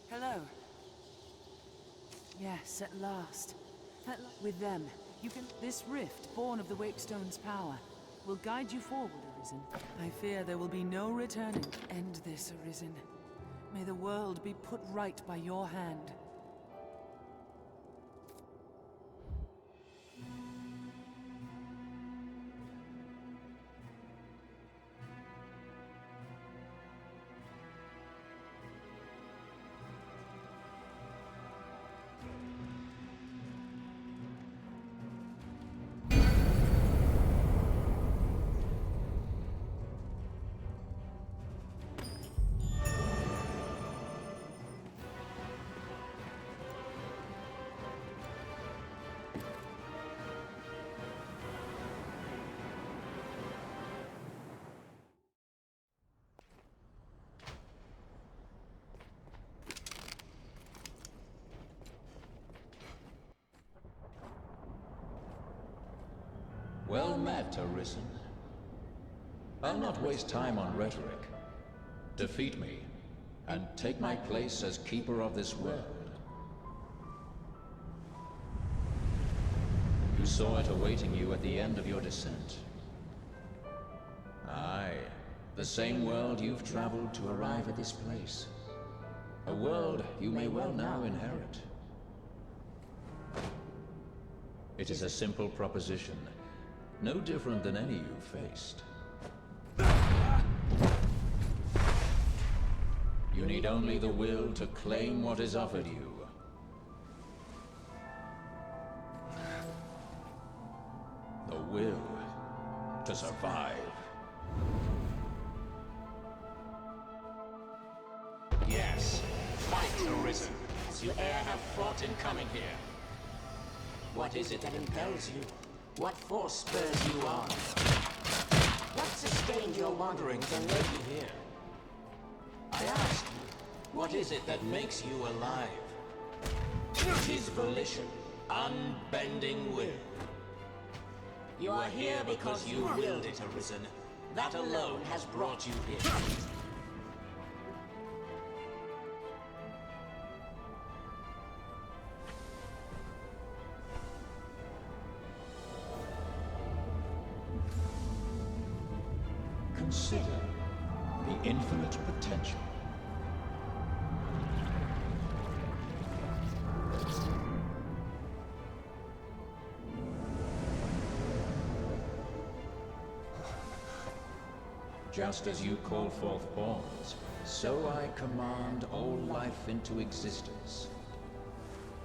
Hello. Yes, at last. With them, you can... This rift, born of the Wakestone's power, will guide you forward, Arisen. I fear there will be no returning. End this, Arisen. May the world be put right by your hand. Well met, Arisen. I'll not waste time on rhetoric. Defeat me, and take my place as keeper of this world. You saw it awaiting you at the end of your descent. Aye, the same world you've traveled to arrive at this place. A world you may well now inherit. It is a simple proposition. No different than any you faced. You need only the will to claim what is offered you. The will to survive. Yes, fight, Arisen, as you e'er have fought in coming here. What is it that impels you? What force spurs you on? What sustained your wanderings and led you here? I ask you, what is it that makes you alive? 'Tis volition, unbending will. You are here because you willed it, Arisen. That alone has brought you here. Consider the infinite potential. Just as you call forth pawns, so I command all life into existence.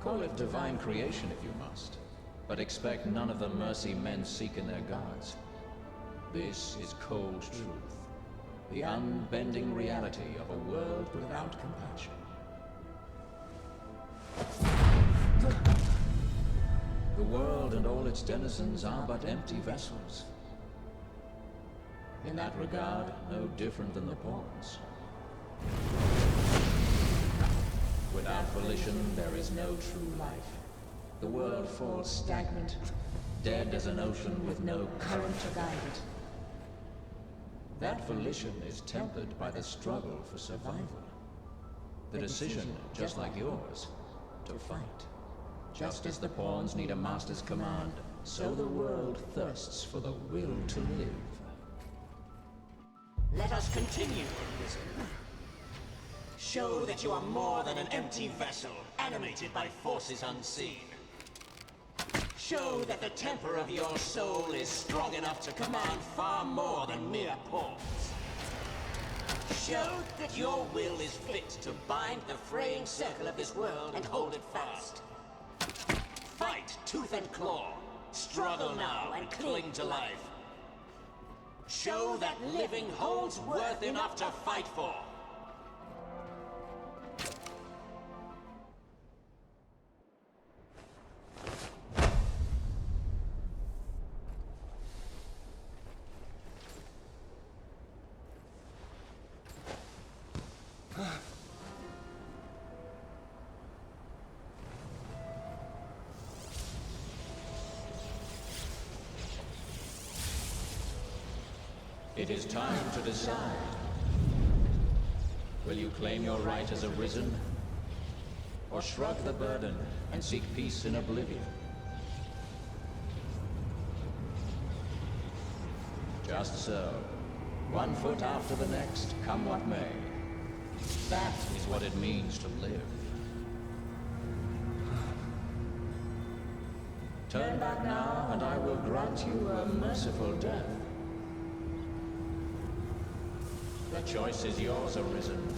Call it divine creation if you must, but expect none of the mercy men seek in their gods. This is cold truth, the unbending reality of a world without compassion. The world and all its denizens are but empty vessels. In that regard, no different than the pawns. Without volition, there is no true life. The world falls stagnant, dead as an ocean with no current to guide it. That volition is tempered by the struggle for survival. The decision, just like yours, to fight. Just as the pawns need a master's command, so the world thirsts for the will to live. Let us continue, Arisen. Show that you are more than an empty vessel, animated by forces unseen. Show that the temper of your soul is strong enough to command far more than mere pawns. Show that your will is fit to bind the fraying circle of this world and hold it fast. Fight tooth and claw. Struggle now and cling to life. Show that living holds worth enough to fight for. It is time to decide. Will you claim your right as Arisen, or shrug the burden and seek peace in oblivion. Just so, one foot after the next, come what may. That is what it means to live. Turn back now, and I will grant you a merciful death. The choice is yours, Arisen.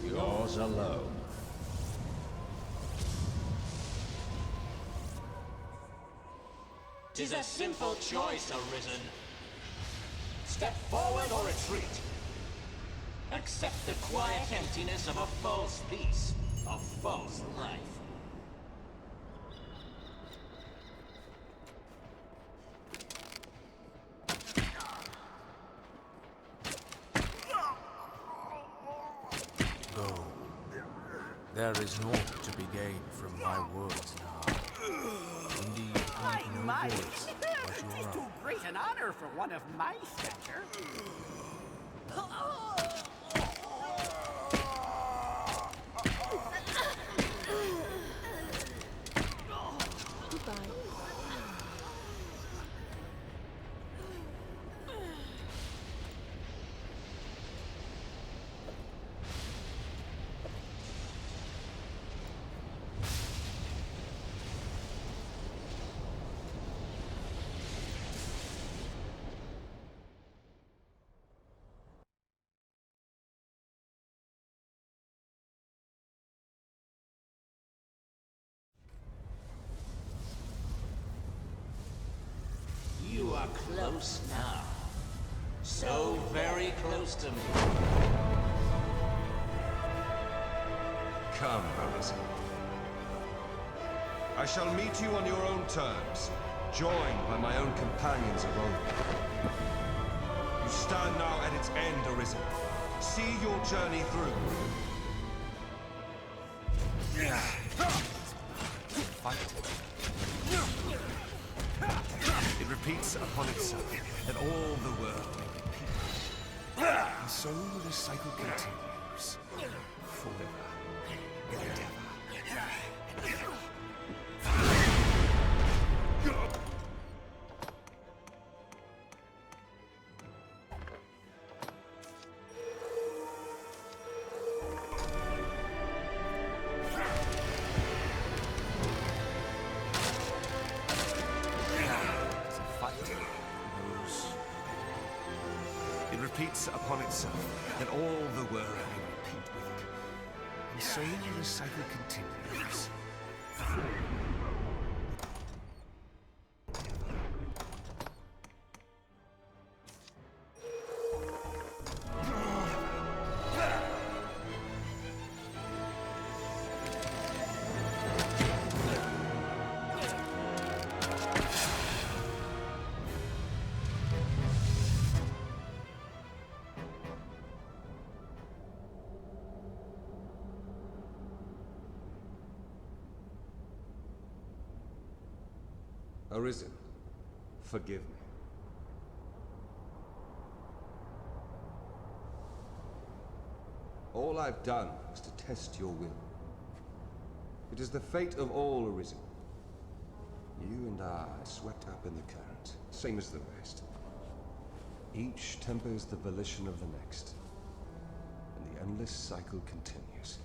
Yours alone. Tis a simple choice, Arisen. Step forward or retreat. Accept the quiet emptiness of a false peace, a false life. Go. There is naught to be gained from my words now. Indeed, I have no voice but your own. Too great an honor for one of my stature. You are close now. So very close to me. Come, Arisen. I shall meet you on your own terms, joined by my own companions of old. You stand now at its end, Arisen. See your journey through. Fight. It repeats upon itself that all the world may repeat. And so the cycle continues. Forever and ever. It repeats upon itself that all the world may repeat with it. And so the cycle continues. Arisen, forgive me. All I've done was to test your will. It is the fate of all Arisen. You and I are swept up in the current, same as the rest. Each tempers the volition of the next, and the endless cycle continues.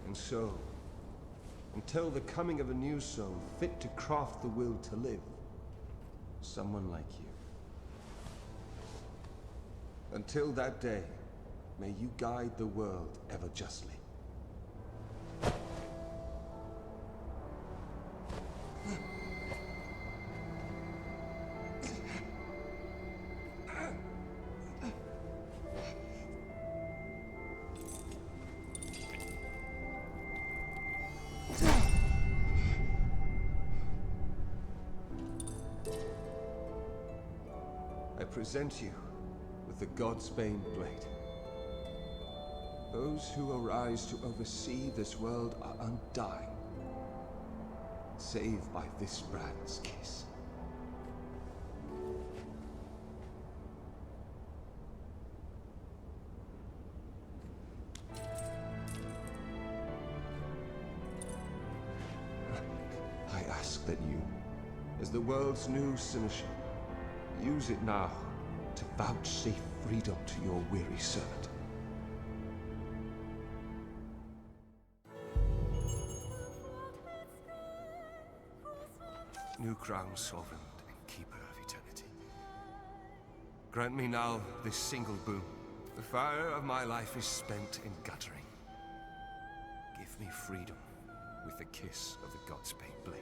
And so, until the coming of a new soul fit to craft the will to live, someone like you. Until that day, may you guide the world ever justly. I present you with the Godsbane Blade. Those who arise to oversee this world are undying, save by this brand's kiss. ask that you, as the world's new seneschal, use it now to vouchsafe freedom to your weary servant. New crown, sovereign and keeper of eternity. Grant me now this single boon. The fire of my life is spent in guttering. Give me freedom with the kiss of the Godsbane blade.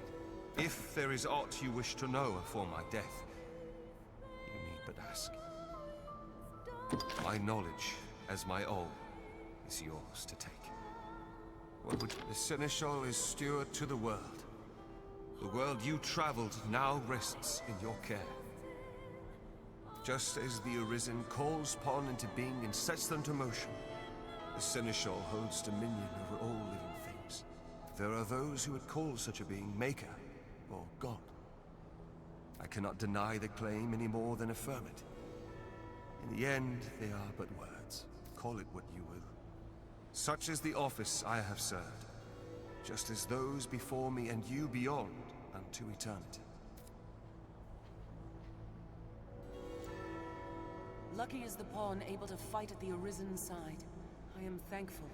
If there is aught you wish to know afore my death, you need but ask. My knowledge, as my all, is yours to take. What would the Seneschal is steward to the world. The world you traveled now rests in your care. Just as the Arisen calls pawn into being and sets them to motion, the Seneschal holds dominion over all living things. There are those who would call such a being Maker or God. I cannot deny the claim any more than affirm it. In the end, they are but words. Call it what you will. Such is the office I have served, just as those before me and you beyond unto eternity. Lucky is the pawn able to fight at the Arisen's side. I am thankful.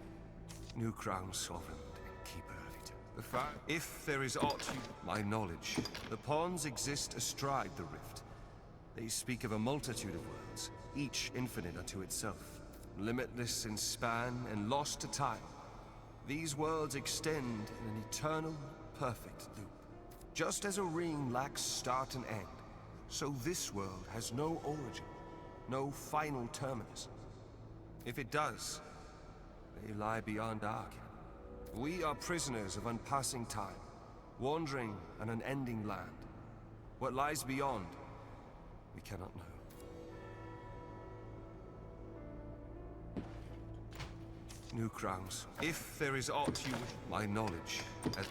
New crown, sovereign and keeper of it. The fact, if there is aught you... My knowledge, the pawns exist astride the rift. They speak of a multitude of worlds, each infinite unto itself, limitless in span and lost to time. These worlds extend in an eternal, perfect loop. Just as a ring lacks start and end, so this world has no origin, no final terminus. If it does, they lie beyond our ken. We are prisoners of unpassing time, wandering an unending land. What lies beyond, we cannot know. New crowns. If there is aught you wish, my knowledge, as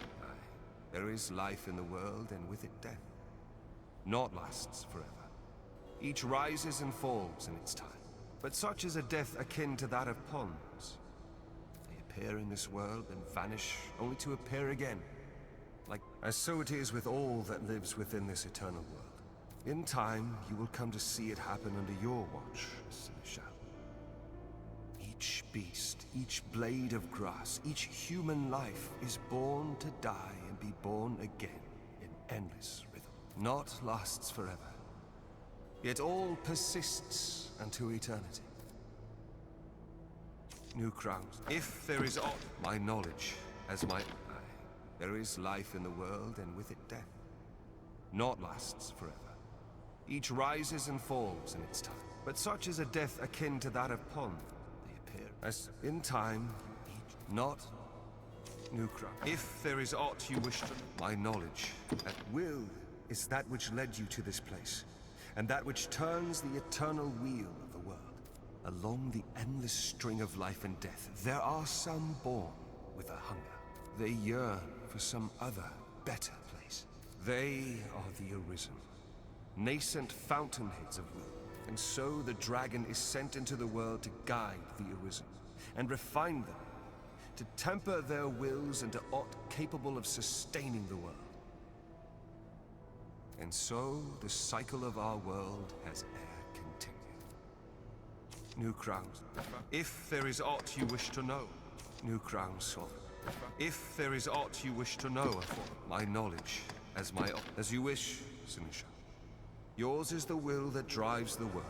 there is life in the world, and with it death. Naught lasts forever. Each rises and falls in its time. But such is a death akin to that of pawns. They appear in this world and vanish, only to appear again. As so it is with all that lives within this eternal world. In time, you will come to see it happen under your watch, Seneschal. Each beast, each blade of grass, each human life is born to die and be born again in endless rhythm. Naught lasts forever, yet all persists unto eternity. New crowns. If there is aught, my knowledge, as my eye, there is life in the world, and with it death. Naught lasts forever. Each rises and falls in its time. But such is a death akin to that of pawns. As in time, each not new crown. If there is aught you wish to, my knowledge, at will, is that which led you to this place, and that which turns the eternal wheel of the world. Along the endless string of life and death, there are some born with a hunger. They yearn for some other, better place. They are the Arisen, nascent fountainheads of will. And so the dragon is sent into the world to guide the Arisen, and refine them, to temper their wills into aught capable of sustaining the world. And so the cycle of our world has e'er continued. New crowns. If there is aught you wish to know, new crowns, sovereign. If there is aught you wish to know of my knowledge, as you wish, Seneschal. Yours is the will that drives the world,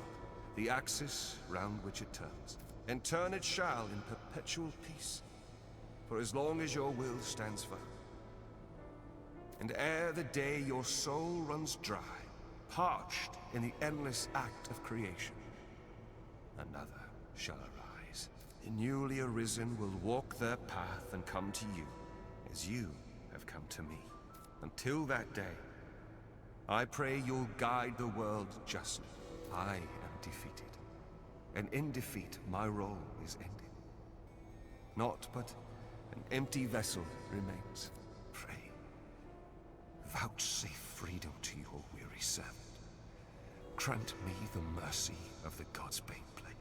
the axis round which it turns. And turn it shall in perpetual peace, for as long as your will stands firm. And ere the day your soul runs dry, parched in the endless act of creation, another shall arise. The newly arisen will walk their path and come to you, as you have come to me. Until that day, I pray you'll guide the world justly. I am defeated, and in defeat my role is ended. Naught but an empty vessel remains. Pray, vouchsafe freedom to your weary servant. Grant me the mercy of the Godsbane blade.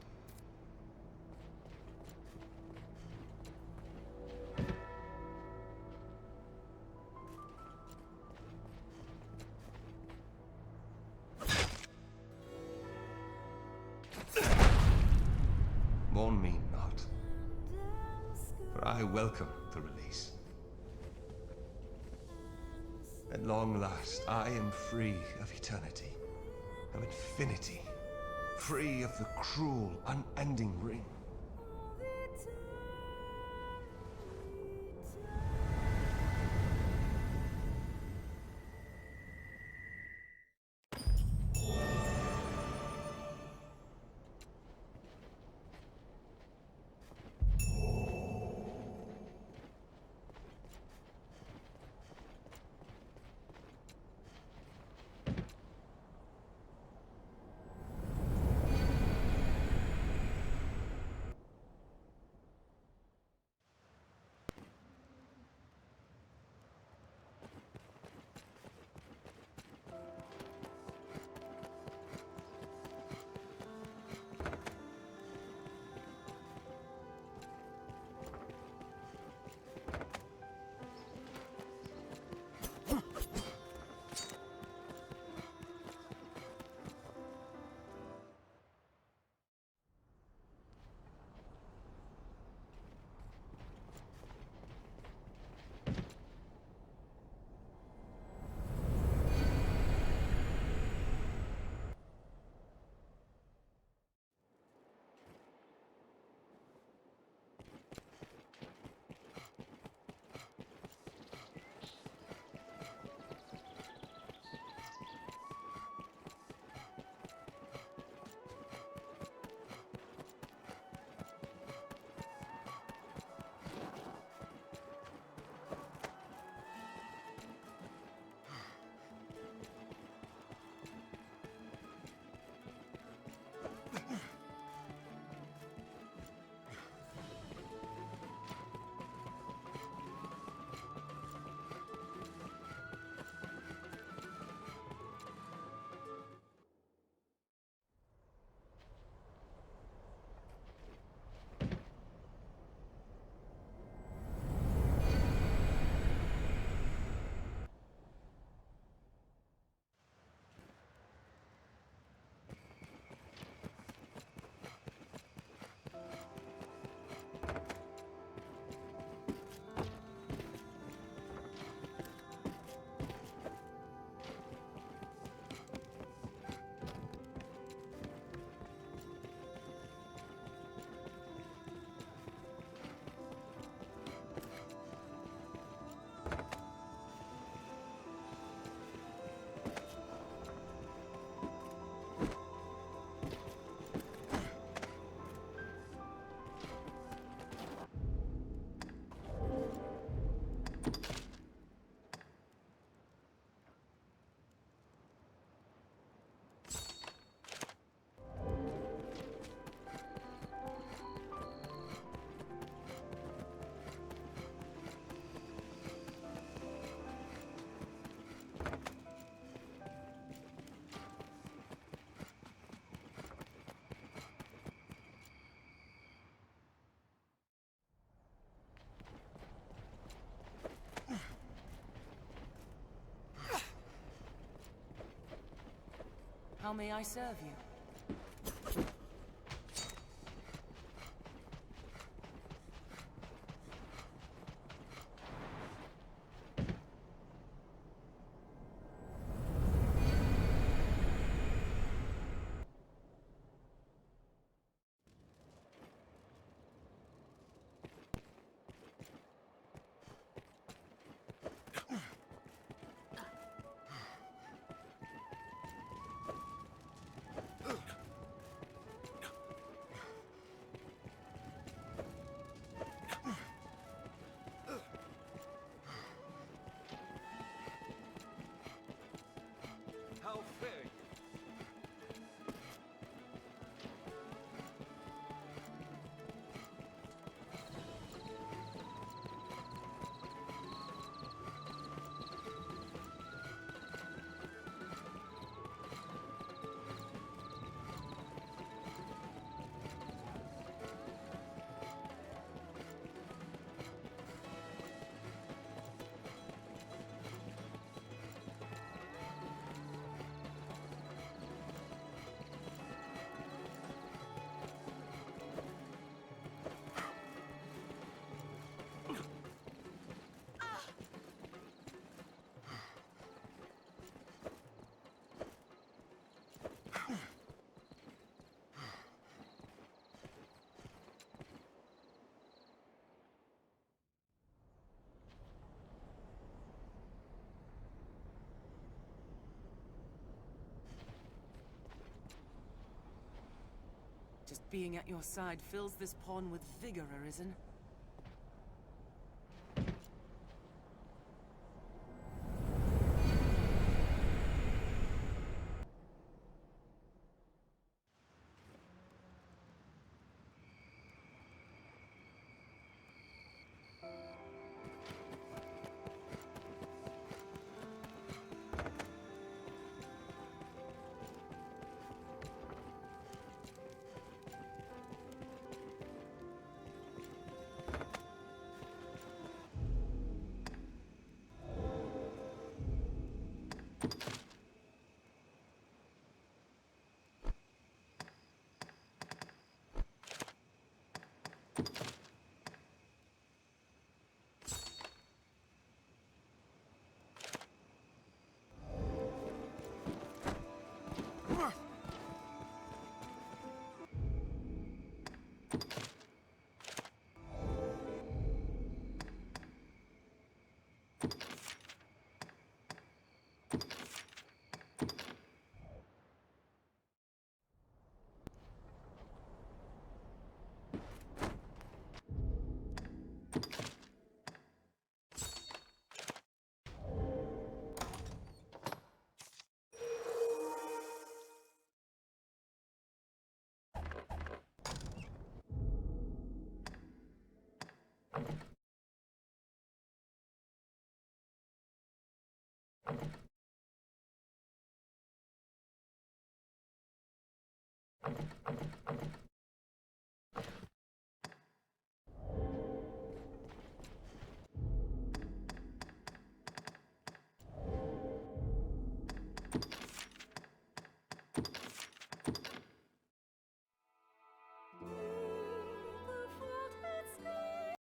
I welcome the release. At long last, I am free of eternity, of infinity, free of the cruel, unending ring. How may I serve you? being at your side fills this pawn with vigor, Arisen.